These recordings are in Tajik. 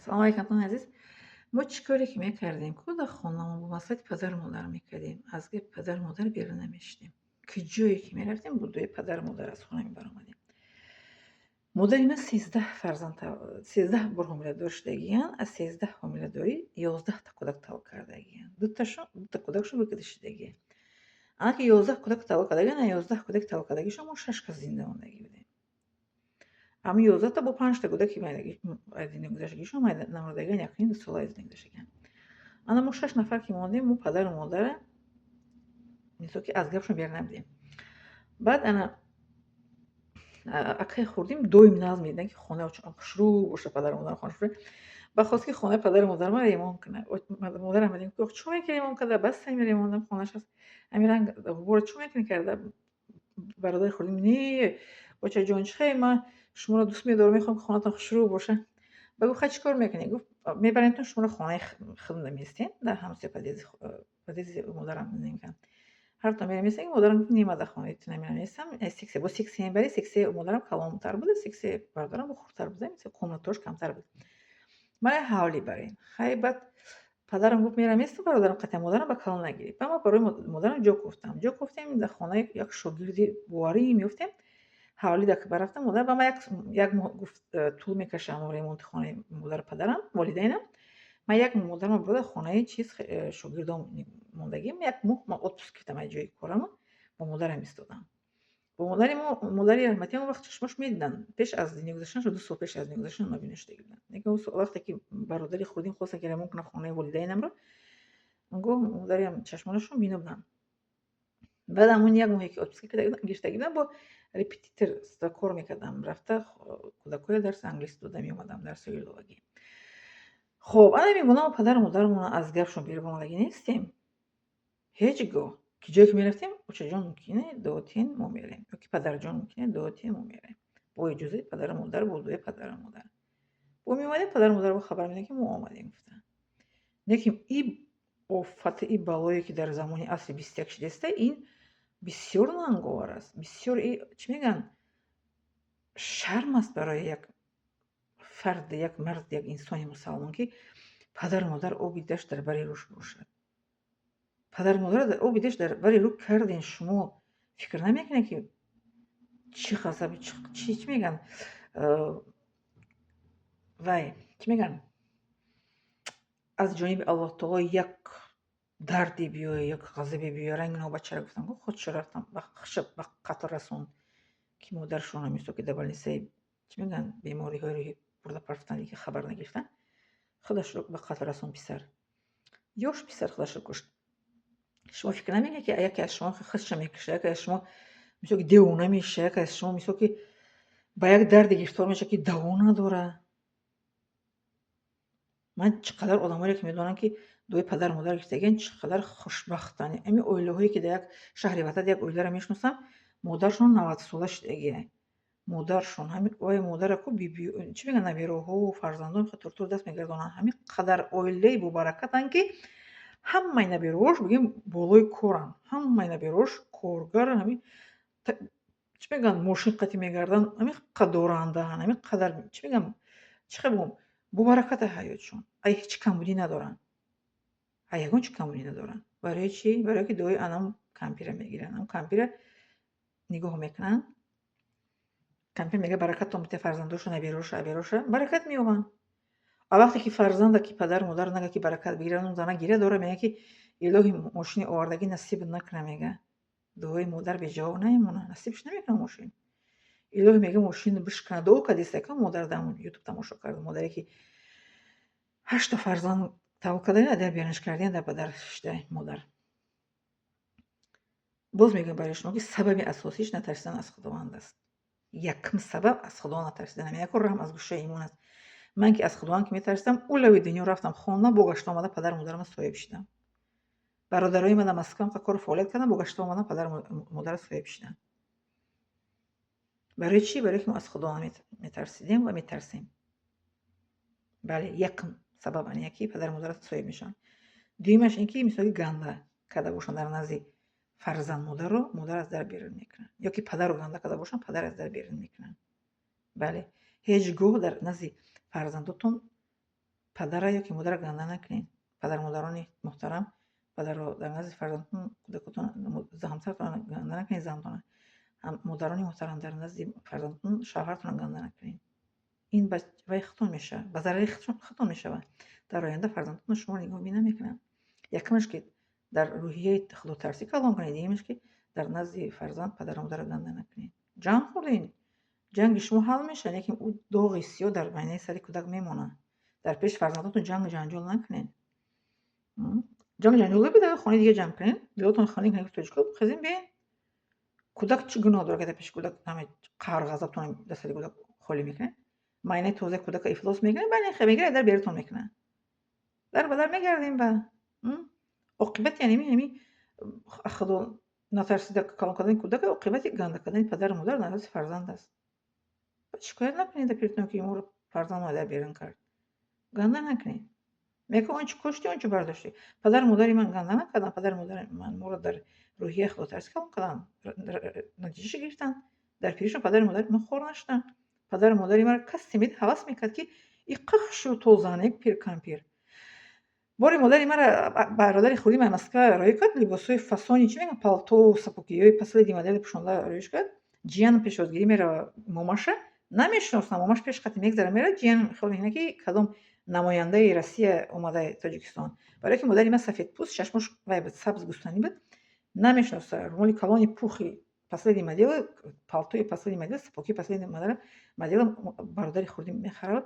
салом алейкум азиз. Мо чӣ коре ки мекардем, ку дар хонамон бо маслиҳати падару модар мекардем, аз гапи падару модар берун намешидем. Ки ҷое ки мерафтем, бо дуои падару модар аз хона мебаромадем. модари ман 13 фарзанд 13 бор ҳомиладор шудагиянд. Аз 13 ҳомиладорӣ 11 кӯдак тавлук кардагиянд. Дута кӯдакшон выкида шудагиянд. Анак ки 11 кӯдак тавлук кардагиянд, 11 кӯдаки тавлук кардагишон мо 6 кас зинда мондагӣ будем. Ам 11 бо 5 кӯдаки аз зинда гузаштагишон намардагиянд, якчунин 2 сола аз зинда гузаштагиянд. Ана мо 6 нафар ки мондем, мо падару модара мисол ки аз гапшон бер набудем. Баъд ана акай хурдим доим назм медиҳанд ки хонаи хушрӯ боша, падару модар хона шура. Ба хост ки хонаи падару модар ма ремонт кунад. Модарам медиҳем ки чӣ мекунӣ ремонт карда, бас ами ремонтам хонаш аст. Ами ранг ғубора чӣ мекунӣ карда? Бародари хурдим не бочаҷон чӣ хеле ман шуморо дӯст медорам, мехоҳам ки хонатон хушрӯ боша. Ба гуфт хай чӣ кор мекунӣ? Гуфт мебаремтон шуморо хонаи хидмат меистем дар ҳамсояи подъезди модарам зиндагӣ мекардам. ҳартон мерем меистем, модарам гуфт не ман дар хонаи ту намерам меистам. Бо секция мебарӣ, секцияи модарам калонтар буда, секцияи бародарам хурдтар буда, комнатаҳош камтар буд. Ман ҳавлӣ барем. Хай баъд падарам гуфт мерам меистам, бародарам қатъан модарам ба калон нагирӣ. Ба ман барои модарам ҷо кофтам. Ҷо кофтем дар хонаи як шогирди боварӣ меёфтем. ҳавлӣ дар ки барафтам, модар ба ман як моҳ гуфт тӯл мекашам ремонти хонаи модару падарам, волидайнам. Ман як моҳ модарам бубурда хонаи шогирдон мондагим, як моҳ ман отпуск гирифтам аз ҷои корамон, бо модарам истодам. Бо модари раҳматиам вақт чашмош медиданд. Пеш аз зиндагӣ гузаштанашон 2 сол пеш аз зиндагӣ гузаштанашон нобина шудагӣ буданд. Лекин вақте ки бародари хурдим хостанд ки ремонт кунанд хонаи волидайнамро, он гоҳ модариам чашмонашон бина буданд. Баъд ҳамон як моҳе ки отпуска гирифтагӣ будам, бо репетитор кор мекардам. Рафта кӯдакҳоро дарси англис дода меомадам, дарси иловагӣ. Хоб, ана мемонам падару модарамон аз гапшон берун омадагӣ нестем. Ҳеҷ гоҳ ки ҷое ки мерафтем, очаҷон мумкине доотин мо мерем, ёки падарҷон мумкине доотин мо мерем. Бо иҷозаи падару модар, бо дуои падару модар. Бо меомадем, падару модар ба хабар медиҳанд ки мо омадем гуфтанд. Лекин ин офати, ин балое ки дар замони асри 21 шудааста, ин бисёр нанговар аст. Бисёр чӣ мегӯянд, шарм аст барои як фард, як мард, як инсони мусалмон ки падару модар оби дашт дар бари рӯш бошад. Падару модар дар оби дашт дар бари рӯ кардин, шумо фикр намекунед ки чӣ ғазаби чӣ мегӯянд, вай чӣ мегӯянд, аз ҷониби Аллоҳ таоло як дарде биёяд, як ғазабе биёяд. Ранги но бачаро гуфтам, гуфт худша рафтам ба қатл расонд, ки модаршона мисол ки дар больницаи чӣ мегӯянд, бемориҳои рӯҳӣ бурда парафтанд, ки хабар нагирифтанд, худашро ба қатл расонд писар. Ёш писар худашро кушт. Шумо фикр намекунед ки яке аз шумо худша мекушад, яке аз шумо мисол ки девона мешавад, яке аз шумо мисол ки ба як дарде гирифтор мешавад ки даво надорад. Ман чӣ қадар одамоеро ки медонам ки дуои падару модар гирифтагиянд, чӣ қадар хушбахтанд. Ами оилаҳое ки дар як шаҳри ватан як оиларо мешиносам, модаршон 90 сола шудагианд. Модаршон ҳамин вай модараку чӣ мегӯянд, набироҳо, фарзандон тӯр даст мегардонанд. Ҳамин қадар оилаи бобаракатанд ки ҳамаи набироҳош бигӯем болои коранд. Ҳамаи набироҳош коргаранд. Ҳамин чӣ мегӯянд, мошин қатъи мегарданд, ҳамин қадар доранданд, ҳамин қадар чӣ мегӯям, чӣ хел бигӯм, бобараката ҳаётшон. Ай ҳеҷ камбудӣ надоранд. Ай ягон чӣ камбудӣ надоранд. Барои чӣ? Барое ки дуои анам кампира мегиранд. Ам кампира нигоҳ мекунанд. Кампир мегӯяд баракатон бите фарзандошу набироҳошу абироҳоша, баракат меёбанд. А вақте ки фарзанда ки падару модар нагӯяд ки баракат бигирад, он зана гирия дорад, мегӯяд ки илоҳи мошини овардагӣ насиб накунад, мегӯяд. Дуои модар беҷавоб намемонад, насибш намекунад мошин. Илоҳи мегӯяд мошин бишканад. Дуо кардиста ки модар дар ютуб тамошо кард, модаре ки 8 та фарзанд тавлук кардагиянд, дар биёниш кардиянд дар падаршда модар. Боз мегӯям барои шумо ки сабаби асосиш натарсидан аз Худованд аст. Якм сабаб аз Худованд натарсидан. Як раҳм аз гӯшаи имон аст. Ман ки аз Худованд ки метарсидам, улави дунё рафтам хона, богашта омада падару модарамро соҳиб шудам. Бародарои ман дар Москва кору фаъолият карданд, богашта омадан падару модарро соҳиб шуданд. Барои чӣ? Барое ки мо аз Худованд метарсидем ва метарсем. бале, якм сабаб ан ки падару модар соҳиб мешаванд. Дуюмаш ин ки мисоли ганда карда бошанд дар назди фарзанд модарро, модар аз дар берун мекунанд. ёки падару ганда карда бошанд, падар аз дар берун мекунанд. бале, ҳеҷ гоҳ дар назди фарзандотон падара ёки модара ганда накунед. Падармодарони муҳтарам, падарро дар назди фарзандтон, кӯдакотон, ҳамсартонро ганда накунед, зантонро. модарони муҳтарам, дар назди фарзандтон шавҳартонро ганда накунед. ин ба вай хитон мешавад, ба зарари хитон мешавад. дар оянда фарзандтон шумо нигоҳбин намекунанд. якумаш ки дар рӯҳияи худотарсӣ калон кунед, дуюмаш ки дар назди фарзанд падару модарро ганда накунед. ҷанг хӯрдин, ҷанги шумо ҳал мешавад, яке ӯ доғи сиёҳ дар майнаи сари кӯдак мемонад. дар пеши фарзандатон ҷангу ҷанҷол накунед. ҷангу ҷанҷол набида, хонаи дига ҷанг кунед, дилотон халӣ кунед, гуфтед чиқоп хезин беен. кӯдак чӣ гуноҳ дорад ки дар пеши кӯдак ҳамаи қаҳру ғазабтон дастари кӯдак холӣ мекунед? майнаи тозаи кӯдака ифлос мекунед, баъд ин мегирад дар беритон мекунад. дар ба дар мегардем ба оқибати ҳами худо натарсида калон кардани кӯдак оқибати ганда кардани падару модар дар назди фарзанд аст. шикоят накунед дар пиритон ки моро фарзанд омад дар берун кард. ганда накунед. мегӯ он чӣ кушти, он чӣ бардошти. падару модари ман ганда накарданд, падару модари ман моро дар рӯҳияи худотарсӣ калон карданд, натиҷаша гирифтанд. дар пиришон падару модари ман хор наштанд. падару модари маро касе мед ҳавас мекард ки и қах шу то зан, як пир кампир. бори модари маро бародари хурдӣ ма Москва роё кард, либосҳои фасони чӣ мегӯянд, палто, сапокиёи последи модели пӯшонда роёш кард. ҷиян пешвозгирӣ мерава момаша, намешиносам, момаш пеш қати мегзара мера, ҷиян хиёл мекунад ки кадом намояндаи Россия омада Тоҷикистон. барое ки модари ман сафедпӯст, чашмош вай буд, сабз гӯстанӣ буд, намешиноса. румоли калони пухи последи модели, палтои последи модели, сапокии последи модели бародари хурдӣ мехарад.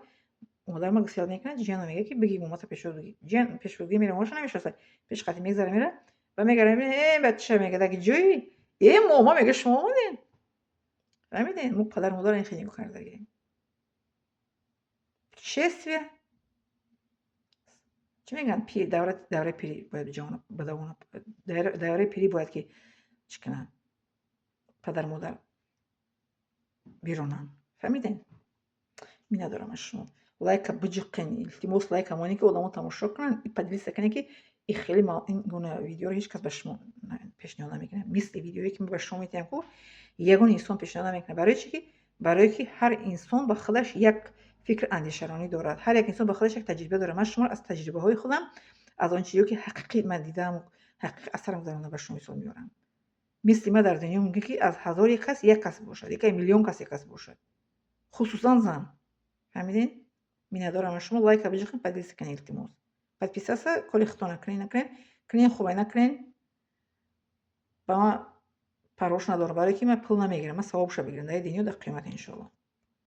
модар ма гусёрат мекунад, ҷияно мегӯяд ки биги момаса пешвозгирӣ. ҷиян пешвозгирӣ мера, момаша намешиноса, пеш қати мегзара мера ва мегара мебинад, бача мегӯяд аги ҷои мома мегӯяд шумо омадед. фаҳмидед? мо падару модарро ин хеле нигоҳ карда гирем. чествия чӣ мегӯянд, давраи пирӣ бояд бадавонад, давраи пирӣ бояд ки чӣ кунанд, падару модар биронанд. фаҳмидед? минадорам аз шумо. лайка биҷиқен, илтимос лайка монед ки одамо тамошо кунанд. и подписка кунед ки и хеле ин гуна видеоро ҳеҷ кас ба шумо пешниҳод намекунад. мисли видеое ки мо ба шумо метиҳам ку ягон инсон пешниҳод намекунад. барои чӣ ки барое ки ҳар инсон ба худаш як фикр андешаронӣ дорад. ҳар як инсон ба худаш як таҷриба дорад. ман шуморо аз таҷрибаҳои худам, аз он чизҳое ки ҳақиқӣ ман дидам, ҳақиқи асарам гузаронидам ба шумо ҳисоб меорам. мисли ман дар дунё мумкин ки аз ҳазор як кас як кас бошад, як миллион кас як кас бошад, хусусан зан. фаҳмидед? миннатдорам аз шумо. лайка биҷиқен, подписка кунед, илтимос. подписаса коли худтон накунед, хубай накунед. ба ман парвош надорад, барое ки ман пул намегирам. ман савобшо бигирам дар дунё, дар қиёмат иншоалло.